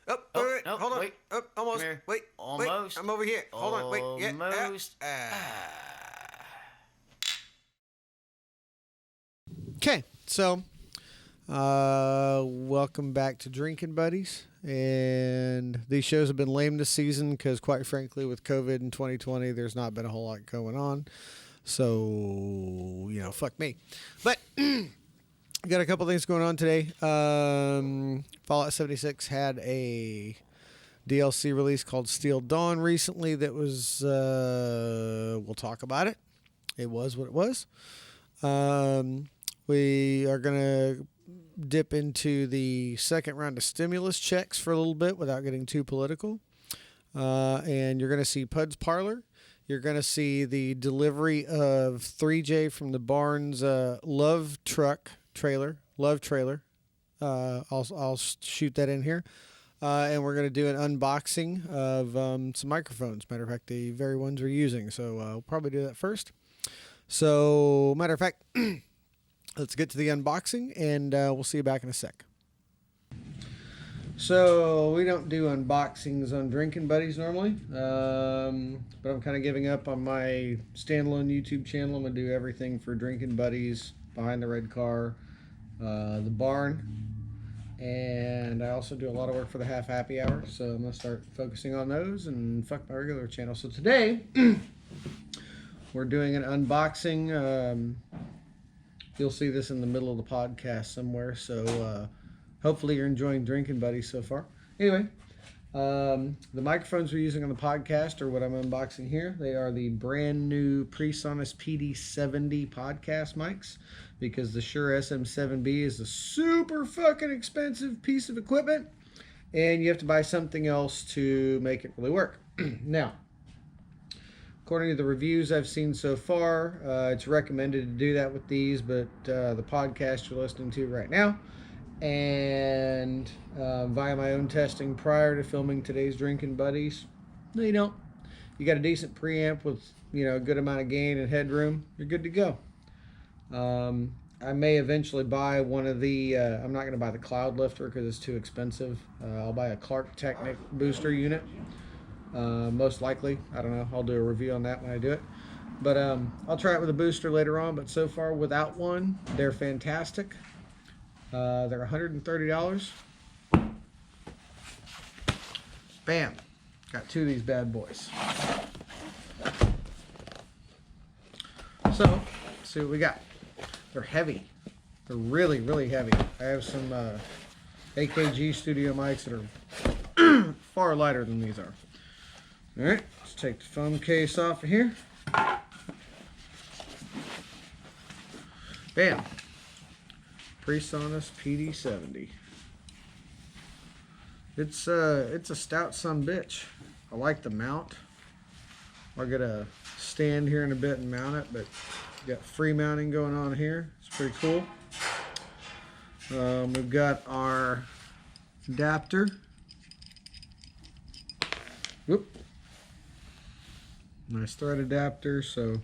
Oh, wait, no, hold on. wait. Oh, almost. Come here. Wait, Almost. wait. I'm over here. Hold on. Wait. Yeah. Almost. Okay, so welcome back to Drinkin Buddies. And these shows have been lame this season because, quite frankly, with COVID in 2020, there's not been a whole lot going on. So, fuck me. But got a couple things going on today. Fallout 76 had a DLC release called Steel Dawn recently that was, we'll talk about it. It was what it was. We are going to dip into the second round of stimulus checks for a little bit without getting too political. And you're going to see Pud's Parlor. You're going to see the delivery of 3J from the Barnes Love trailer. I'll shoot that in here. And we're going to do an unboxing of some microphones. Matter of fact, the very ones we're using. So we'll probably do that first. So, matter of fact, let's get to the unboxing, and we'll see you back in a sec. So, we don't do unboxings on Drinkin Buddies normally, but I'm kind of giving up on my standalone YouTube channel. I'm going to do everything for Drinkin Buddies, Behind the Red Car, The Barn, and I also do a lot of work for the Half Happy Hour, so I'm going to start focusing on those and fuck my regular channel. So today, we're doing an unboxing. You'll see this in the middle of the podcast somewhere, so hopefully you're enjoying Drinkin Buddies so far. Anyway, the microphones we're using on the podcast are what I'm unboxing here. They are the brand new PreSonus PD70 podcast mics, because the Shure SM7B is a super fucking expensive piece of equipment, and you have to buy something else to make it really work. Now, according to the reviews I've seen so far, it's recommended to do that with these, but the podcast you're listening to right now, and via my own testing prior to filming today's Drinkin Buddies, no, you don't. You got a decent preamp with a good amount of gain and headroom, you're good to go. I may eventually buy one of the, I'm not going to buy the Cloud Lifter because it's too expensive. I'll buy a Clark Technic booster unit. Most likely. I don't know. I'll do a review on that when I do it. But I'll try it with a booster later on. But so far, without one, they're fantastic. They're $130. Bam. Got two of these bad boys. So, let's see what we got. They're heavy. They're really, really heavy. I have some AKG studio mics that are far lighter than these are. Alright, let's take the foam case off of here. Bam. PreSonus PD70. It's a stout sumbitch. I like the mount. I'll get a stand here in a bit and mount it, but got free mounting going on here. It's pretty cool. We've got our adapter. Whoop. Nice thread adapter. So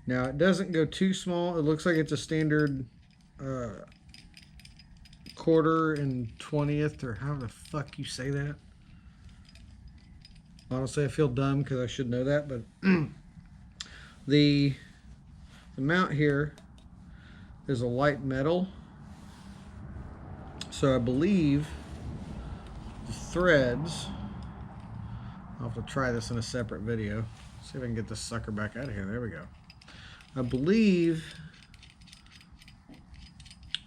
now it doesn't go too small. It looks like it's a standard quarter and 20th, or how the fuck you say that. Honestly, I feel dumb because I should know that, but the mount here is a light metal, so I believe the threads, I'll have to try this in a separate video. See if I can get this sucker back out of here. There we go. I believe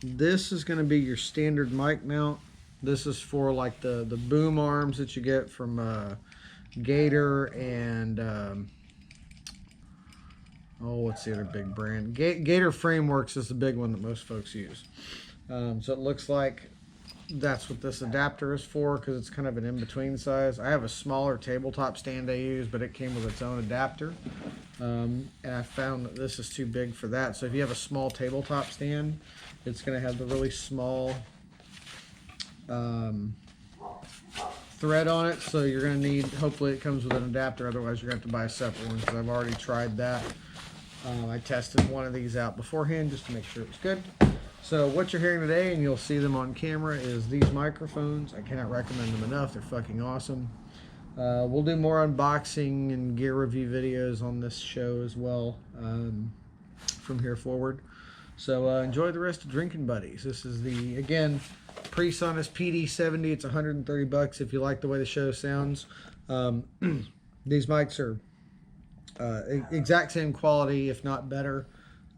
this is going to be your standard mic mount. This is for like the boom arms that you get from Gator and what's the other big brand? Gator Frameworks is the big one that most folks use. So it looks like that's what this adapter is for, because it's kind of an in-between size. I have a smaller tabletop stand I use, but it came with its own adapter. And I found that this is too big for that. So if you have a small tabletop stand, it's going to have the really small thread on it. So you're going to need, hopefully it comes with an adapter, otherwise you're going to have to buy a separate one, because I've already tried that. I tested one of these out beforehand just to make sure it was good. So what you're hearing today, and you'll see them on camera, is these microphones. I cannot recommend them enough. They're fucking awesome. We'll do more unboxing and gear review videos on this show as well from here forward. So enjoy the rest of Drinkin' Buddies. This is the, again, PreSonus PD70. It's $130 if you like the way the show sounds. These mics are exact same quality, if not better,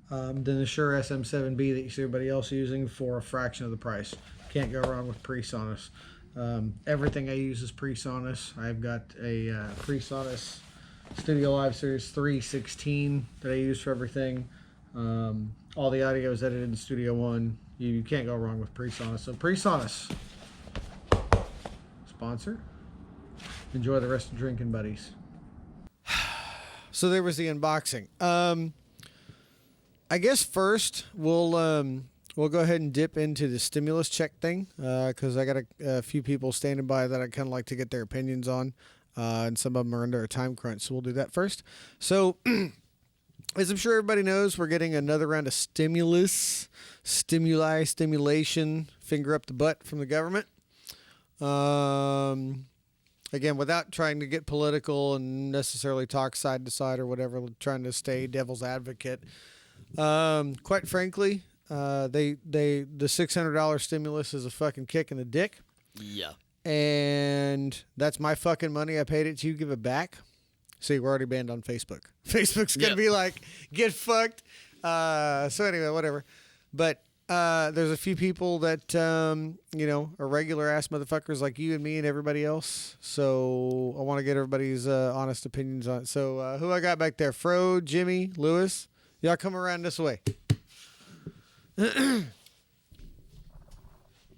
than the Shure SM7B that you see everybody else using for a fraction of the price. Can't go wrong with PreSonus. Everything I use is PreSonus. I've got a PreSonus Studio Live Series 316 that I use for everything. All the audio is edited in Studio One. You can't go wrong with PreSonus. So PreSonus, sponsor. Enjoy the rest of Drinkin' Buddies. So there was the unboxing. I guess first we'll go ahead and dip into the stimulus check thing because I got a few people standing by that I kind of like to get their opinions on, and some of them are under a time crunch, so we'll do that first. So, as I'm sure everybody knows, we're getting another round of stimulation, finger up the butt from the government. Again, without trying to get political and necessarily talk side to side or whatever, trying to stay devil's advocate. Quite frankly, the $600 stimulus is a fucking kick in the dick. Yeah. And that's my fucking money. I paid it to you. Give it back. See, we're already banned on Facebook. Facebook's going to be like, get fucked. So anyway, whatever. But there's a few people that, are regular ass motherfuckers like you and me and everybody else. So I want to get everybody's honest opinions on it. So who I got back there? Fro, Jimmy, Lewis. Y'all come around this way. Move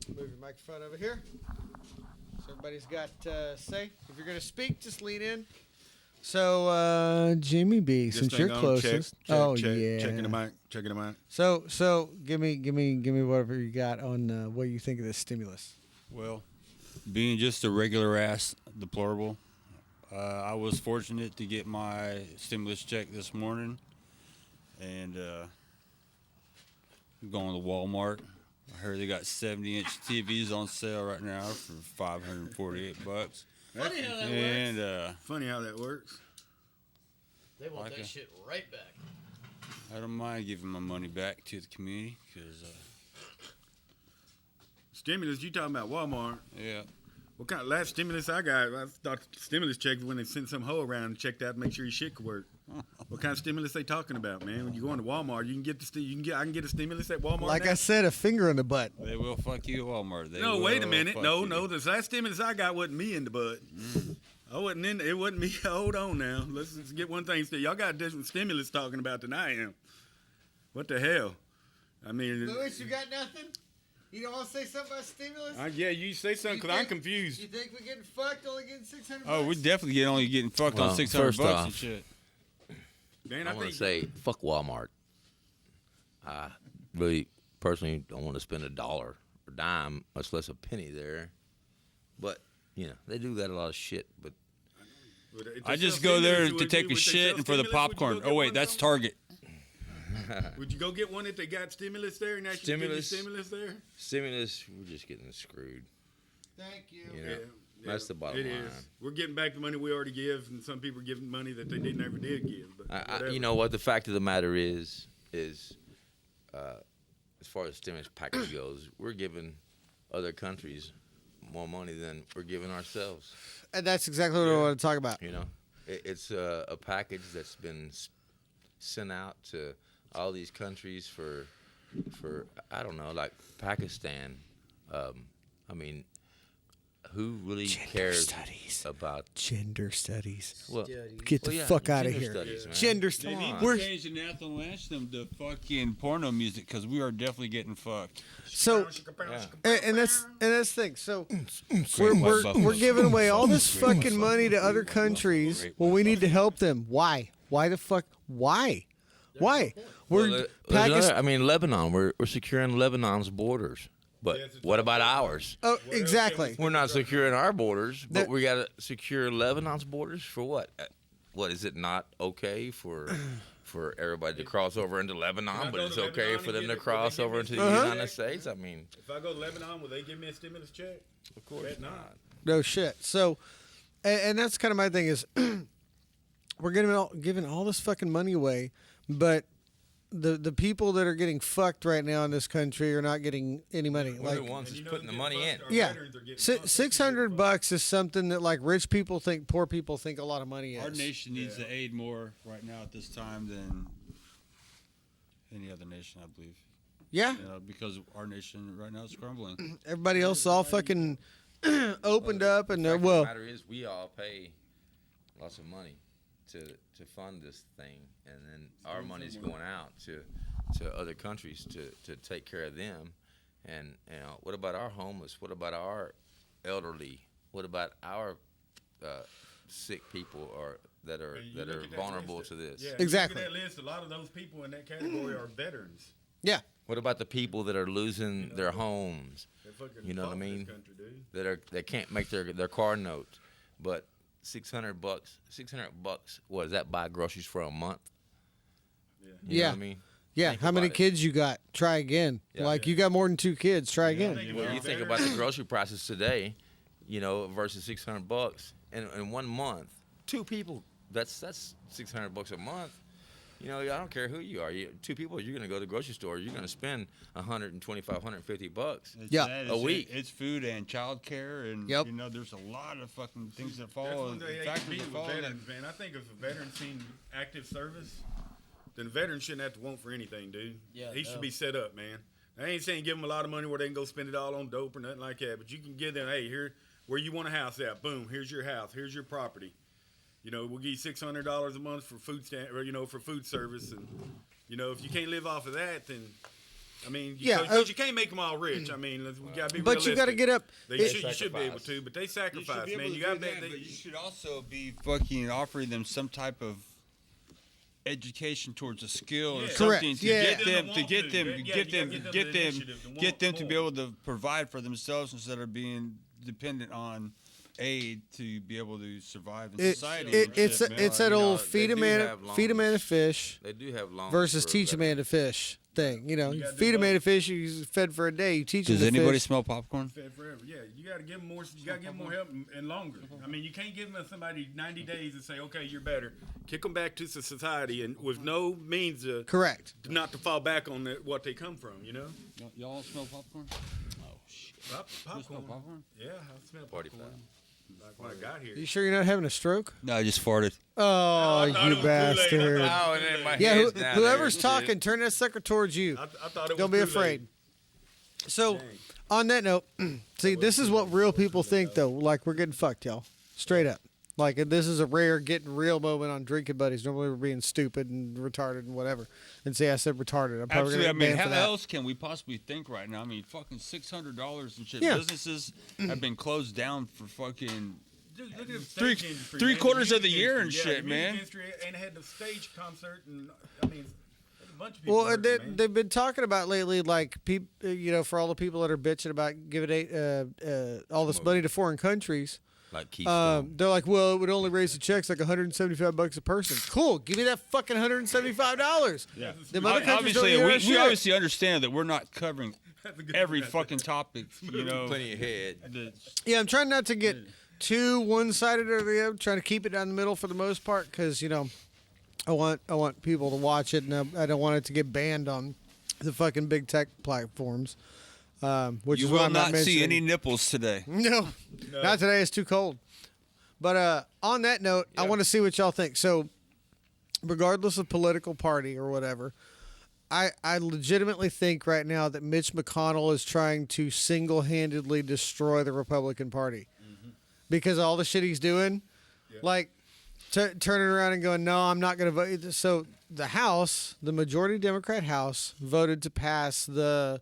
your microphone over here. So everybody's got say. If you're going to speak, just lean in. So, Jimmy B, since you're closest. Yeah. Checking the mic. So give me whatever you got on what you think of this stimulus. Well, being just a regular ass deplorable, I was fortunate to get my stimulus check this morning, and going to Walmart. I heard they got 70-inch TVs on sale right now for $548. Funny how that And works. Funny how that works. They want that shit right back. I don't mind giving my money back to the community because, Stimulus, you talking about Walmart? yeah. What kind of last stimulus I got? I thought stimulus checks when they sent some hoe around and checked out to make sure your shit could work. What kind of stimulus they talking about, man? When you go into Walmart, I can get a stimulus at Walmart. Like now? I said, a finger in the butt. They will fuck you at Walmart. They No, will wait a minute. fuck No, you. the last stimulus I got wasn't me in the butt. I wasn't in. It wasn't me. Hold on now. Let's just get one thing straight. Y'all got a different stimulus talking about than I am. What the hell? I mean, Louis, you got nothing? You don't want to say something about stimulus? yeah, you say something because I'm confused. You think we're getting fucked only getting $600? Oh, we definitely only getting fucked on $600 first and off, shit. Man, I want to say, fuck Walmart. I really, personally, don't want to spend $1 or dime, much less a penny there. But, they do that a lot of shit. But I just go there to take a shit and for the popcorn. Oh, wait, that's Target. Would you go get one if they got stimulus there and actually give you stimulus there? stimulus, we're just getting screwed. Thank you. Yeah. That's the bottom line. It is. We're getting back the money we already give, and some people are giving money that they never did give. But You know what? The fact of the matter is as far as stimulus package goes, we're giving other countries more money than we're giving ourselves. And that's exactly what I want to talk about. It's a package that's been sent out to all these countries for I don't know, like Pakistan. I mean, who really cares about gender studies? Well, Get the fuck out of gender here. studies, man. Gender They studies. need to change the national anthem to fucking porno music because we are definitely getting fucked. So, and that's the thing. So, we're giving away all this fucking money to other countries when we need to help them. Why? Why the fuck? Why? We're Lebanon. We're securing Lebanon's borders. But what about ours? Oh, exactly. We're not securing our borders, but we got to secure Lebanon's borders for what? What is it not okay for for everybody to cross over into Lebanon, I but go it's to okay Lebanon for and them get to it- will cross they give over me a into the stimulus United check? States. I mean, If I go to Lebanon, will they give me a stimulus check? of course Bet not. not. No shit. So, and that's kind of my thing is, we're giving all this fucking money away, but the people that are getting fucked right now in this country are not getting any money. We're the Like, ones And that's you know putting the who's money getting in. fucked? Our yeah, veterans are getting fucked. $600 is something that like rich people think poor people think a lot of money is. Our nation needs Yeah. to aid more right now at this time than any other nation, I believe. Yeah, Because our nation right now is crumbling. everybody else is all fucking opened up and The they're fact of well. the matter is, we all pay lots of money to fund this thing, and then our money's going out to other countries to take care of them. And what about our homeless? What about our elderly? What about our sick people that are And you look at that vulnerable list, to this? Yeah, Exactly. Look at that list. A lot of those people in that category are veterans. Yeah, What about the people that are losing their homes? They're fucking You know what I fucked in mean? this country, dude. That can't make their car note, but $600. What does that buy groceries for a month? Yeah. You know Yeah. what I mean? yeah. Think How many about it. kids you got? Try again. Yeah. Like you got more than 2 kids. Try again. think Well, about you it. think about the grocery prices today, versus $600, and in 1 month, 2 people. That's $600 a month. I don't care who you are. 2 people, you're gonna go to the grocery store. You're gonna spend $125, $150. It's Yeah. that, A it's- week. It's food and childcare, and Yep. there's a lot of fucking things that That's fall. one thing they Factors compete that with fall in. veterans, man. I think if a veteran seen active service, then veterans shouldn't have to want for anything, dude. Yeah, he no. should be set up, man. I ain't saying give them a lot of money where they can go spend it all on dope or nothing like that, but you can give them, hey, here where you want a house at, boom, here's your house, here's your property. We'll give you $600 a month for food for food service, and if you can't live off of that, then Yeah, because you can't make them all rich. We gotta be. But you got to realistic. get up. You should be able sacrifice. to, but they You should sacrifice, be able man. to You got do that, to. but you should also be fucking offering them some type of education towards a skill or Yeah. Correct, something to yeah. get Get them them to to want get to. them Yeah, you get gotta them get them get the them initiative to get them want to be more. able to provide for themselves instead of being dependent on aid to be able to survive in society. and It's shit, man. it's that old they feed a do man have feed a man a loans. fish They do have loans versus for teach a man to veterans. fish thing. You gotta feed do a man to both. fish. He's fed for a day. You teach him Does to anybody fish. smell popcorn? Fed forever. Yeah, you got to give them more. You got to give them more help and longer. You can't give them somebody 90 days and say, okay, you're better. Kick them back to society and with no means Correct. not to fall back on what they come from. Y'all smell popcorn? Popcorn. popcorn? Yeah, I smell Party popcorn. foul. Like when I got here. You sure you're not having a stroke? No, I just farted. Oh, I thought it you was Kool-Aid. I bastard! thought- Oh, and then my Yeah, head's down whoever's there. talking, turn that sucker towards you. I thought it Don't was be Kool-Aid. afraid. So, Dang. on that note, see, this is what real people think, though. Like, we're getting fucked, y'all. Straight up. Like, this is a rare getting real moment on Drinking Buddies. Normally, we're being stupid and retarded and whatever. And see, I said retarded. I'm probably Absolutely. I going to mean, get banned how for that. else can we possibly think right now? I mean, fucking $600 and shit. Yeah. Businesses have been closed down for fucking. Just look at the Three- stage industry, three man. quarters The of the music year and industry, shit, the music man. industry ain't had the stage concert, and there's a bunch of people. Well, hurting, man. they've been talking about lately, like, for all the people that are bitching about giving all this money to foreign countries. Like Keystone. They're like, well, it would only raise the checks like $175 a person. Cool, give me that fucking $175. Yeah. The other countries don't Obviously, give a we shit. obviously understand that we're not covering That's a good every message. fucking topic, Plenty of head. Yeah, I'm trying not to get too one-sided or the other. Trying to keep it down the middle for the most part, because I want people to watch it, and I don't want it to get banned on the fucking big tech platforms. Which You is why will I'm not see mentioning- any nipples today. No, not today. It's too cold. But on that note, I want to see what y'all think. So, regardless of political party or whatever, I legitimately think right now that Mitch McConnell is trying to single-handedly destroy the Republican Party because of all the shit he's doing. Like, turning around and going, no, I'm not going to vote. So, the House, the majority Democrat House, voted to pass the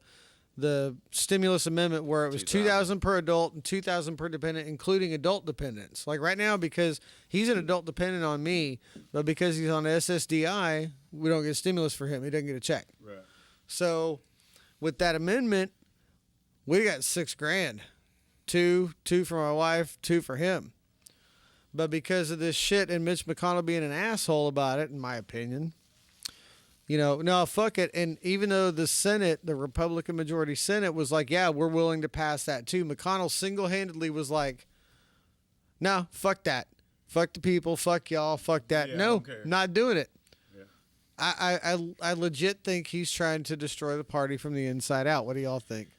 stimulus amendment where it was $2,000 per adult and $2,000 per dependent, including adult dependents. Like right now, because he's an adult dependent on me, but because he's on SSDI, we don't get stimulus for him. He doesn't get a check. Right. So with that amendment, we got $6,000. Two for my wife, 2 for him. But because of this shit and Mitch McConnell being an asshole about it, in my opinion, No, fuck it. And even though the Senate, the Republican majority Senate, was like, yeah, we're willing to pass that too, McConnell single-handedly was like, no, fuck that. Fuck the people. Fuck y'all. Fuck that. Yeah, I No, don't care. not doing it. Yeah. I legit think he's trying to destroy the party from the inside out. What do y'all think?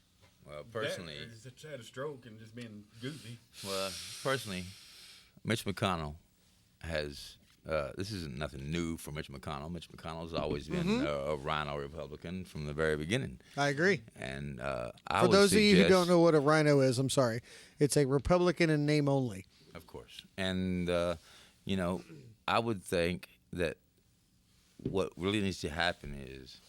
Well, personally, Just had a stroke and just being goofy. Mitch McConnell has. This isn't nothing new for Mitch McConnell. Mitch McConnell's always been a rhino Republican from the very beginning. I agree. And For those of you who don't know what a rhino is, I'm sorry. It's a Republican in name only. Of course. And, I would think that what really needs to happen is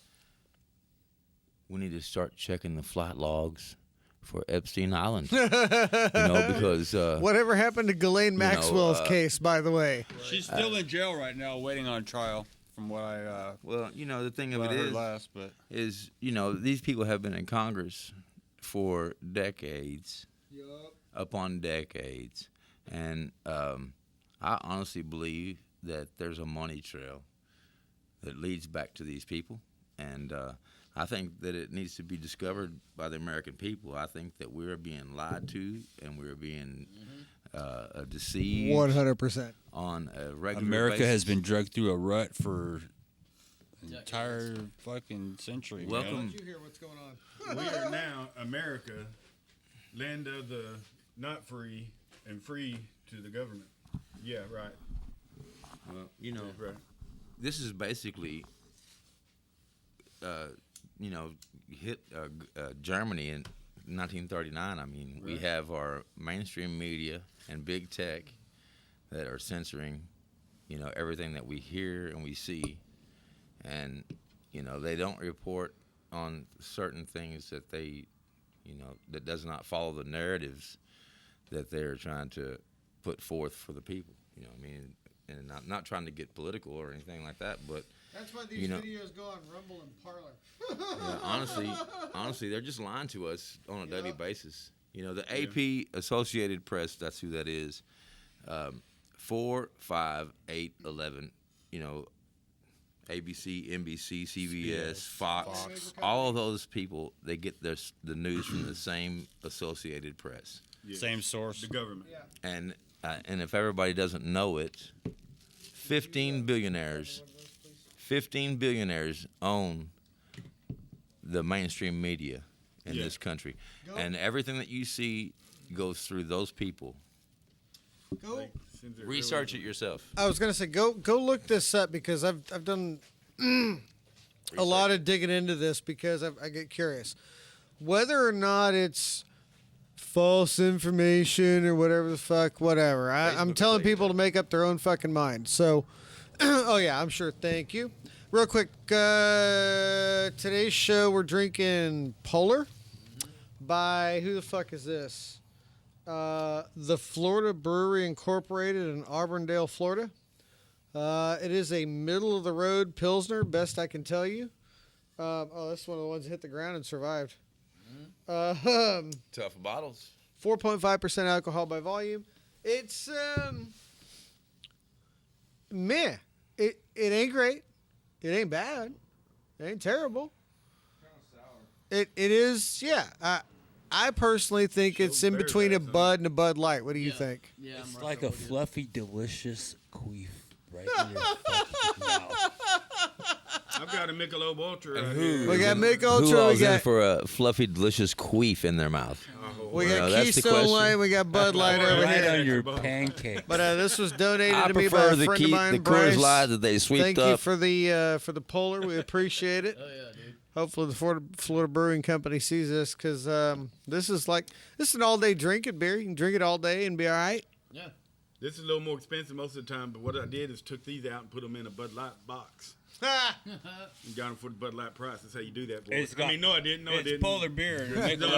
we need to start checking the flight logs for Epstein Island. Because Whatever happened to Ghislaine Maxwell's case, by the way? She's still in jail right now, waiting on trial. From what I the thing of what I it heard is, last, but these people have been in Congress for decades, upon decades, and I honestly believe that there's a money trail that leads back to these people, and I think that it needs to be discovered by the American people. I think that we're being lied to and we're being deceived 100%. on a regular America basis. has been dragged through a rut for an entire fucking century. Welcome. man. Did you hear what's going on? We are now America, land of the not free and free to the government. Yeah, right. Well, Right. this is basically, hit Germany in 1939. I mean, we have our mainstream media and big tech that are censoring, everything that we hear and we see, and they don't report on certain things that they, that does not follow the narratives that they're trying to put forth for the people. And not trying to get political or anything like that, but That's why these videos go on Rumble and Parler. honestly, they're just lying to us on a daily basis. The AP, Associated Press, that's who that is. 4, 5, 8, 11. ABC, NBC, CBS, Fox. All of those people, they get the news from the same Associated Press. Yeah. Same source. The government. Yeah. And if everybody doesn't know it, 15 billionaires own the mainstream media in this country. And everything that you see goes through those people. Research it yourself. I was gonna say go look this up because I've done a lot of digging into this because I get curious whether or not it's false information or whatever the fuck, whatever. I'm telling people to make up their own fucking mind. So, oh yeah, I'm sure. Thank you. Real quick, today's show we're drinking Polar by who the fuck is this? The Florida Brewery Incorporated in Auburndale, Florida. It is a middle-of-the-road Pilsner, best I can tell you. That's one of the ones that hit the ground and survived. Tough bottles. 4.5% alcohol by volume. It's, meh. It ain't great. It ain't bad. It ain't terrible. It is, yeah. I personally think it's in very between a bad, son. Bud and a Bud Light. What do you think? Yeah, I'm It's right like there a with you. fluffy, delicious queef right in your fucking mouth. I've got a Michelob Ultra. Right who- here. We got Mick Who Ultra. all's We in got, for a fluffy, delicious queef in their mouth? we Well, got that's the Keystone question. Light. We got Bud Light over Right here. on your pancake. But this was donated I to me by prefer a the friend of mine, the Bryce. Coors Light that they sweeped Thank you up. for the Polar. We appreciate it. Oh yeah, dude. Hopefully the Florida Brewing Company sees this because this is an all-day drinking beer. You can drink it all day and be all right. Yeah. This is a little more expensive most of the time, but what I did is took these out and put them in a Bud Light box. And got them for the Bud Light price. That's how you do that, boy. It's got- No, I didn't. No, I It's didn't. polar beer. No, I didn't.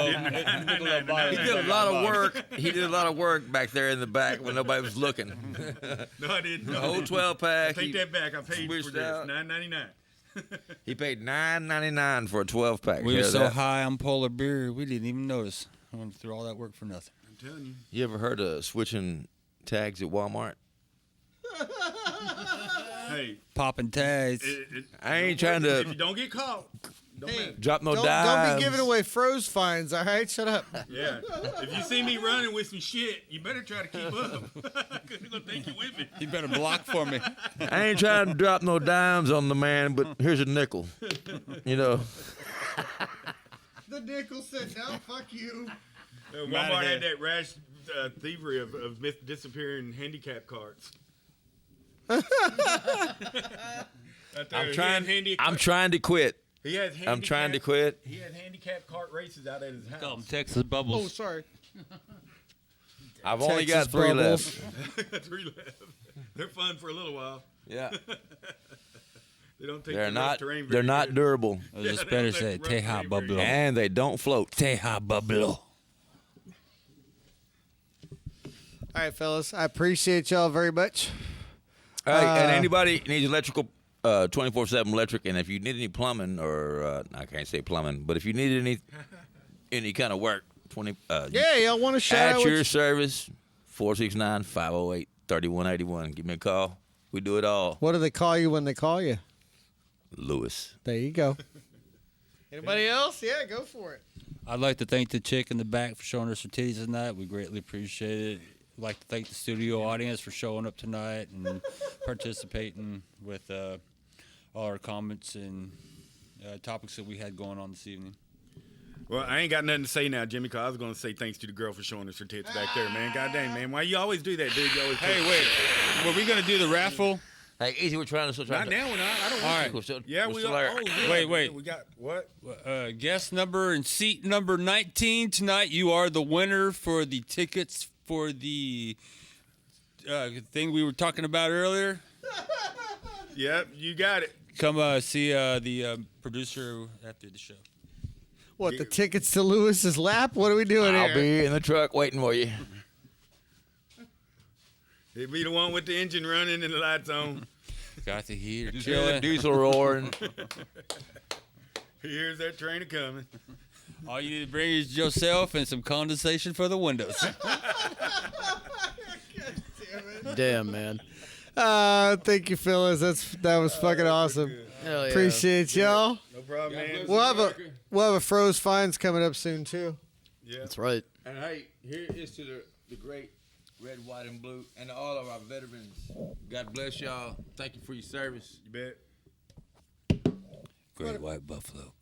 Michelob bottle. He did a lot of work. He did a lot of work back there in the back when nobody was looking. No, I didn't. The No, I whole didn't. 12 pack. Take that back. I paid for switched this. out. $9.99. He paid $9.99 for a 12 pack. We were so high on polar beer, we didn't even notice. I went through all that work for nothing. I'm telling you. You ever heard of switching tags at Walmart? Hey, popping tags. I ain't trying to If you don't get caught, don't matter. drop no Don't dimes. be giving away froze fines, all right? Shut up. Yeah. If you see me running with some shit, you better try to keep up. Because I'm going to take you with me. You better block for me. I ain't trying to drop no dimes on the man, but here's a nickel. You know. The nickel said, no, fuck you. Walmart had that rash thievery of disappearing handicap carts. I'm trying to quit. He has I'm trying to quit. He had handicap cart races out at his house. Call them Texas bubbles. Oh, sorry. I've only Texas got 3 bubbles. left. 3 left. They're fun for a little while. Yeah. They don't take They're the rough not. terrain very They're not good. durable, As the Yeah, Spanish they say, don't take the Teja rough terrain very Bablo. and they don't float. Teja Bablo. All right, fellas. I appreciate y'all very much. Hey, and anybody needs electrical, 24/7 electric, and if you need any plumbing or I can't say plumbing, but if you need any kind of work, Yeah, y'all want to shout at out? your service, 469-508-3181. Give me a call. We do it all. What do they call you when they call you? Lewis. There you go. Anybody else? Yeah, go for it. I'd like to thank the chick in the back for showing us her titties tonight. We greatly appreciate it. I'd like to thank the studio audience for showing up tonight and participating with all our comments and topics that we had going on this evening. Well, I ain't got nothing to say now, Jimmy, because I was going to say thanks to the girl for showing us her tits back there, man. God dang, man. Why you always do that, dude? You always Hey, wait. Were we going to do the raffle? Hey, easy. We're trying to. Not now, we're not. I don't want All right. to. We're still, Yeah, we're we still are. there. Oh, yeah. Wait. We got what? Guest number and seat number 19 tonight. You are the winner for the tickets for the thing we were talking about earlier. Yep, you got it. Come see the producer after the show. What, the tickets to Lewis's lap? What are we doing I'll here? be in the truck waiting for you. It'd be the one with the engine running and the lights on. Got the heater Just hear the chilling. diesel roaring. Here's that train coming. All you need to bring is yourself and some condensation for the windows. Damn, man. Thank you, fellas. That was fucking awesome. Hell yeah. Appreciate y'all. No problem, man. We'll have a froze fines coming up soon too. Yeah. That's right. And hey, here is to the great red, white, and blue, and to all of our veterans. God bless y'all. Thank you for your service. You bet. Great white buffalo.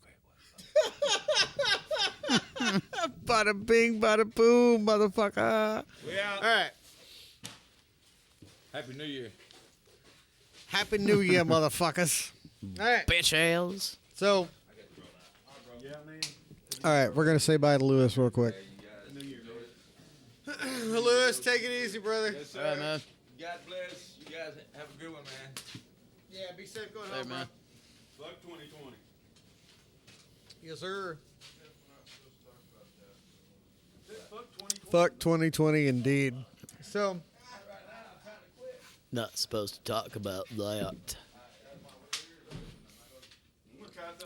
Bada bing, bada boom, motherfucker. We out. All right. Happy New Year. Happy New Year, motherfuckers. All right. Bitch ass. So, Yeah, man. all right, we're gonna say bye to Lewis real quick. Lewis, take it easy, brother. Yes, All right, man. God bless. You guys have a good one, man. Yeah, be safe going Hey, home, man. Fuck 2020. Yes, sir. Fuck 2020. Fuck 2020, indeed. So, Not supposed to talk about that.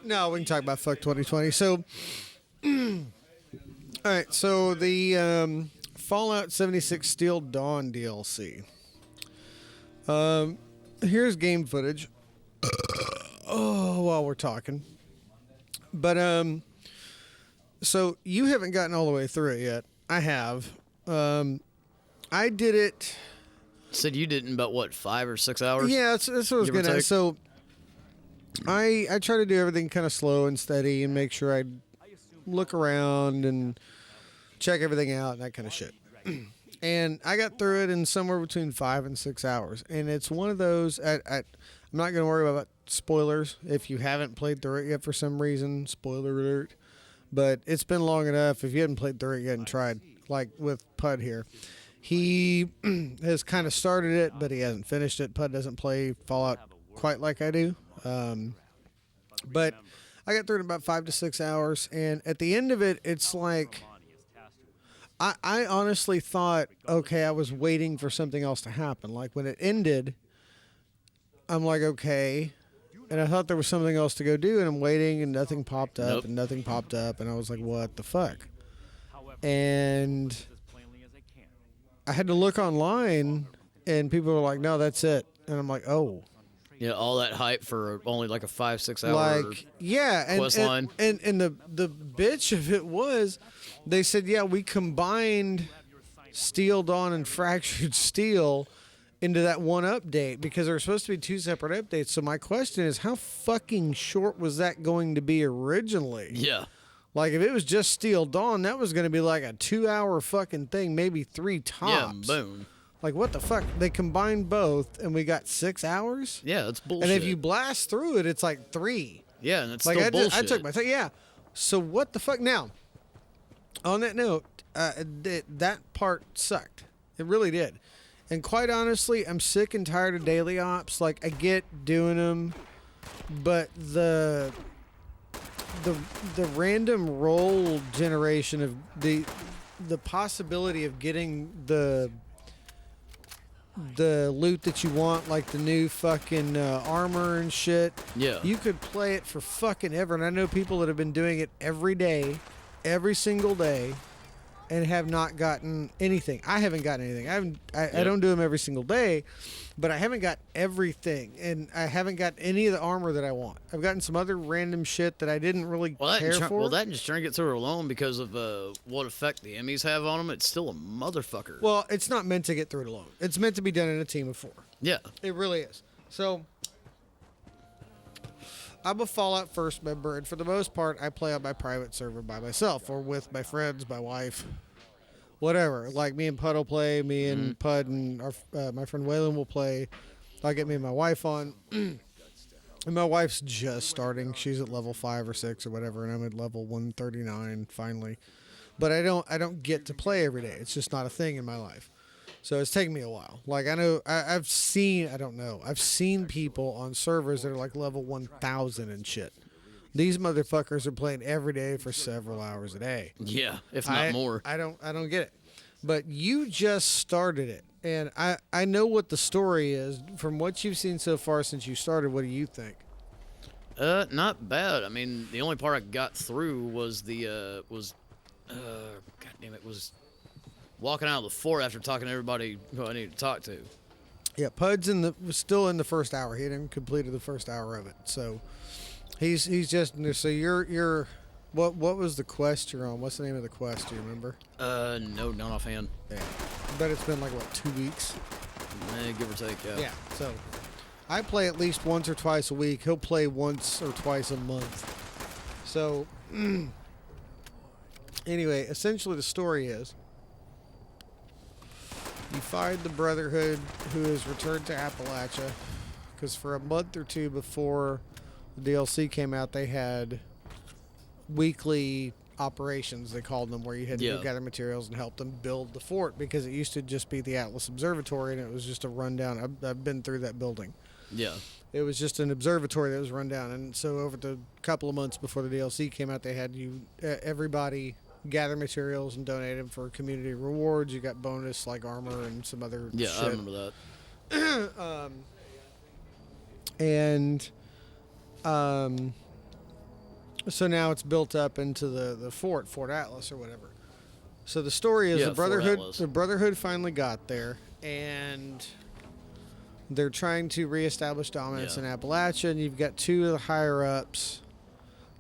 no, we can talk about fuck 2020. So, all right. So the Fallout 76 Steel Dawn DLC. Here's game footage. While we're talking, but so you haven't gotten all the way through it yet. I have. I did it. Said you did in about what, 5 or 6 hours? Yeah, that's what I was Give or good at. take. So I try to do everything kind of slow and steady and make sure I look around and check everything out and that kind of shit. And I got through it in somewhere between 5 and 6 hours. And it's one of those. I'm not going to worry about spoilers if you haven't played through it yet for some reason. Spoiler alert. But it's been long enough. If you hadn't played through it yet and tried, like with Pud here, he has kind of started it, but he hasn't finished it. Pud doesn't play Fallout quite like I do. But I got through it in about 5 to 6 hours. And at the end of it, it's like, I honestly thought, okay, I was waiting for something else to happen. Like when it ended, I'm like, okay. And I thought there was something else to go do, and I'm waiting, and nothing popped up, Nope. and nothing popped up, and I was like, what the fuck? And I had to look online, and people were like, no, that's it. And I'm like, oh. Yeah, all that hype for only like a 5-6 hour. Like, yeah, and quest line. and the bitch of it was, they said, yeah, we combined Steel Dawn and Fractured Steel into that one update because there were supposed to be 2 separate updates. So my question is, how fucking short was that going to be originally? Yeah. Like, if it was just Steel Dawn, that was going to be like a 2-hour fucking thing, maybe 3 tops. Yeah, boom. Like, what the fuck? They combined both, and we got 6 hours? Yeah, that's bullshit. And if you blast through it, it's like 3. yeah, and it's Like, still I bullshit. took my time. Yeah. So what the fuck? Now, on that note, that part sucked. It really did. And quite honestly, I'm sick and tired of daily ops. Like, I get doing them, but the random roll generation of the possibility of getting the loot that you want, like the new fucking armor and shit. Yeah. You could play it for fucking ever. And I know people that have been doing it every day, every single day, and have not gotten anything. I haven't gotten anything. I don't do them every single day, but I haven't got everything, and I haven't got any of the armor that I want. I've gotten some other random shit that I didn't really care for. Well, that and just trying to get through it alone because of what effect the Emmys have on them. It's still a motherfucker. Well, it's not meant to get through it alone. It's meant to be done in a team of 4. yeah. It really is. So, I'm a Fallout First member, and for the most part, I play on my private server by myself or with my friends, my wife, whatever. Like, me and Pud will play, me and Pud and my friend Waylon will play. I'll get me and my wife on. And my wife's just starting. She's at level 5 or 6 or whatever, and I'm at level 139 finally. But I don't get to play every day. It's just not a thing in my life. So it's taken me a while. Like, I know, I've seen people on servers that are like level 1,000 and shit. These motherfuckers are playing every day for several hours a day. Yeah, if not more. I don't get it. But you just started it. And I know what the story is. From what you've seen so far since you started, what do you think? Not bad. I mean, the only part I got through was was walking out of the fort after talking to everybody who I needed to talk to. Yeah, Pud's was still in the first hour. He hadn't completed the first hour of it. So he's just, so you're what was the quest you're on? What's the name of the quest? Do you remember? No, not offhand. Yeah. But it's been like, what, 2 weeks? Give or take, yeah. Yeah, so I play at least once or twice a week. He'll play once or twice a month. So, anyway, essentially the story is you find the Brotherhood who has returned to Appalachia because for a month or 2 before the DLC came out, they had weekly operations, they called them, where you had to go gather materials and help them build the fort because it used to just be the Atlas Observatory and it was just a rundown. I've been through that building. Yeah. It was just an observatory that was run down. And so over the couple of months before the DLC came out, they had everybody gather materials and donate them for community rewards. You got bonus like armor and some other shit. I remember that. So now it's built up into the Fort Atlas or whatever. So the story is the Brotherhood finally got there, and they're trying to reestablish dominance in Appalachia, and you've got 2 of the higher-ups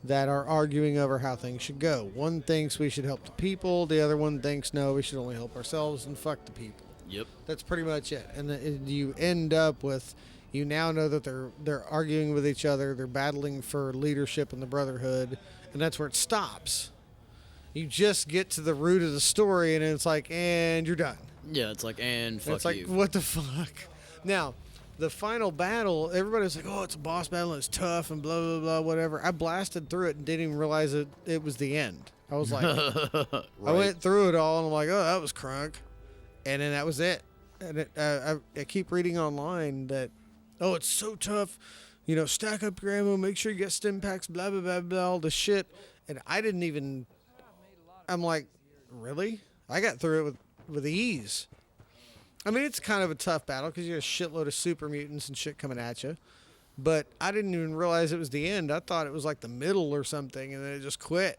that are arguing over how things should go. One thinks we should help the people, the other one thinks, no, we should only help ourselves and fuck the people. Yep. That's pretty much it. And you end up with, you now know that they're arguing with each other, they're battling for leadership in the Brotherhood, and that's where it stops. You just get to the root of the story, and it's like, and you're done. Yeah, it's like, and fuck it's like, you. what the fuck? Now, the final battle, everybody's like, oh, it's a boss battle, and it's tough, and blah, blah, blah, whatever. I blasted through it and didn't even realize it was the end. I was like, I went through it all, and I'm like, oh, that was crunk. And then that was it. And I keep reading online that, oh, it's so tough. You know, stack up your ammo, make sure you get stim packs, blah, blah, blah, blah, all the shit. And I didn't even, I'm like, really? I got through it with ease. I mean, it's kind of a tough battle because you have a shitload of super mutants and shit coming at you. But I didn't even realize it was the end. I thought it was like the middle or something, and then it just quit.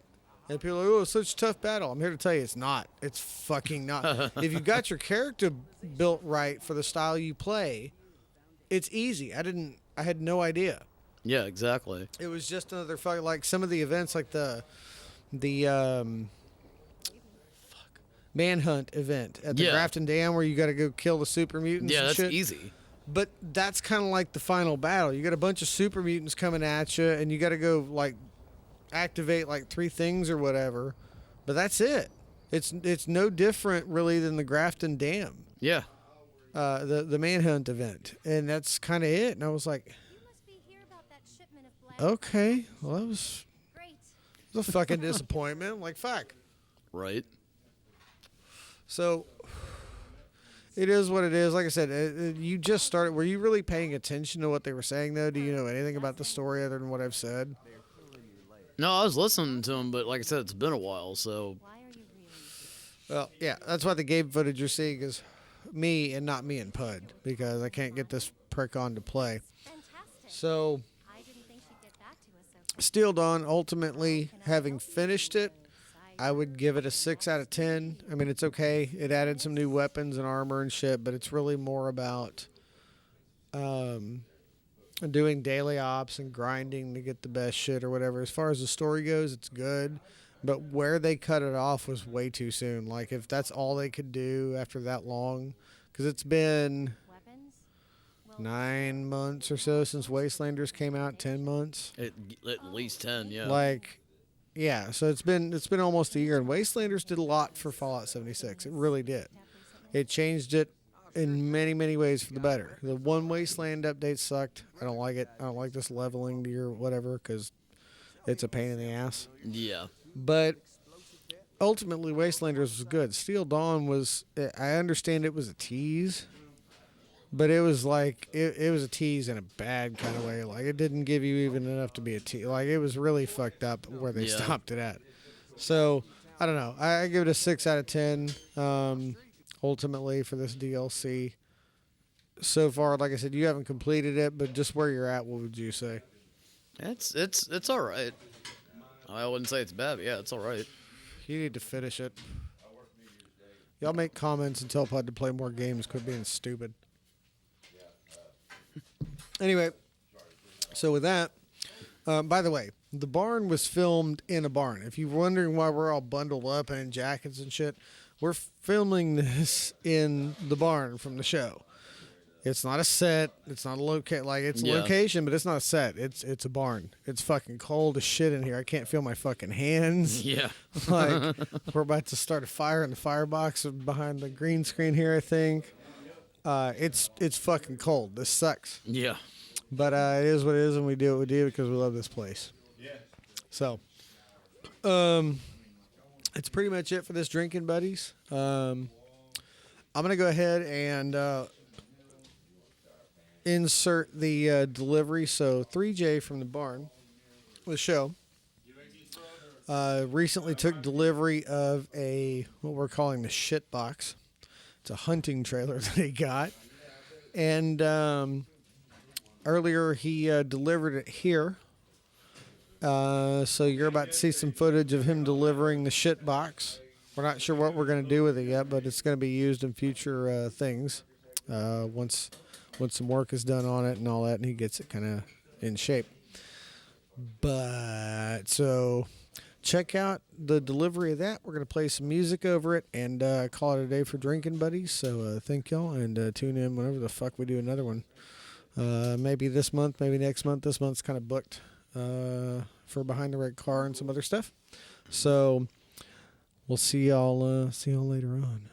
And people are like, oh, it's such a tough battle. I'm here to tell you it's not. It's fucking not. If you got your character built right for the style you play, it's easy. I didn't I had no idea. Yeah, exactly. It was just another fuck. Like some of the events, like the manhunt event at the Yeah. Grafton Dam, where you got to go kill the super mutants. Yeah, and that's shit. easy. But that's kind of like the final battle. You got a bunch of super mutants coming at you, and you got to go like activate like 3 things or whatever. But that's it. It's no different really than the Grafton Dam, Yeah. the manhunt event, and that's kind of it. And I was like, You must be here about that shipment of blanks. okay, well that was Great. a fucking disappointment. Like fuck. Right. So it is what it is. Like I said, you just started. Were you really paying attention to what they were saying, though? Do you know anything about the story other than what I've said? No, I was listening to him, but like I said, it's been a while, so Why are you really? Well, yeah, that's why the game footage you're seeing is me and not me and Pud, because I can't get this prick on to play. Fantastic. So, I didn't think she'd get back to us so Steel Dawn, ultimately, having finished it, I would give it a 6 out of 10. I mean, it's okay. It added some new weapons and armor and shit, but it's really more about doing daily ops and grinding to get the best shit or whatever. As far as the story goes, it's good, but where they cut it off was way too soon. Like, if that's all they could do after that long, because it's been weapons. 9 months or so since Wastelanders came out, 10 months. at least 10, yeah. Like, yeah, so it's been almost a year, and Wastelanders did a lot for Fallout 76. It really did. It changed it in many, many ways for the better. The one Wasteland update sucked. I don't like it. I don't like this leveling to your whatever, because it's a pain in the ass. Yeah. But ultimately, Wastelanders was good. Steel Dawn was, I understand it was a tease, but it was like, it was a tease in a bad kind of way. Like, it didn't give you even enough to be a tease. Like, it was really fucked up where they Yeah. stopped it at. So, I don't know. I give it a 6 out of 10, ultimately, for this DLC. So far, like I said, you haven't completed it, but just where you're at, what would you say? It's all right. I wouldn't say it's bad, but yeah, it's all right. You need to finish it. Y'all make comments and tell Pud to play more games. Quit being stupid. Anyway, so with that, by the way, the barn was filmed in a barn. If you're wondering why we're all bundled up and in jackets and shit, we're filming this in the barn from the show. It's not a set. It's not a it's a Yeah. location, but it's not a set. It's a barn. It's fucking cold as shit in here. I can't feel my fucking hands. Yeah. Like, we're about to start a fire in the firebox behind the green screen here, I think. It's fucking cold. This sucks. Yeah. But it is what it is, and we do what we do because we love this place. Yeah. So, it's pretty much it for this Drinkin' Buddies. I'm going to go ahead and insert the delivery. So, 3J from the barn, the show, recently took delivery of what we're calling the shit box. It's a hunting trailer that he got. And earlier he delivered it here. So you're about to see some footage of him delivering the shit box. We're not sure what we're going to do with it yet, but it's going to be used in future things once some work is done on it and all that, and he gets it kind of in shape. But so check out the delivery of that. We're going to play some music over it and call it a day for Drinkin' Buddies. So thank y'all, and tune in whenever the fuck we do another one. Maybe this month, maybe next month. This month's kind of booked for Behind the Red Car and some other stuff. So we'll see y'all later on.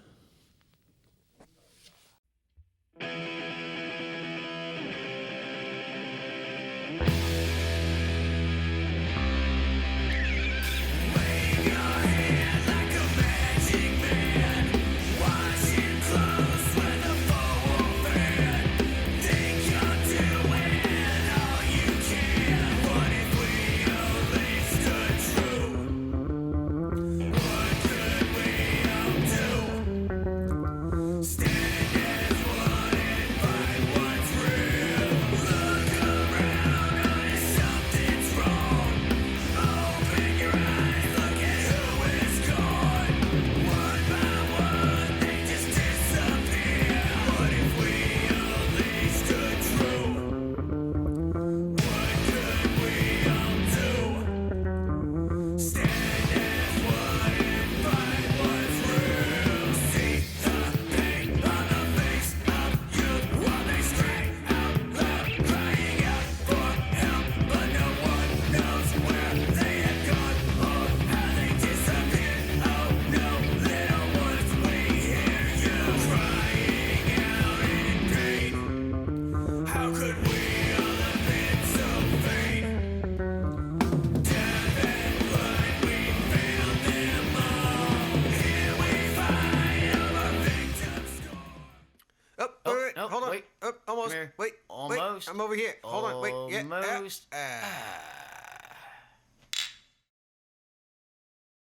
I'm over here. Hold on. Wait. Yeah. Almost.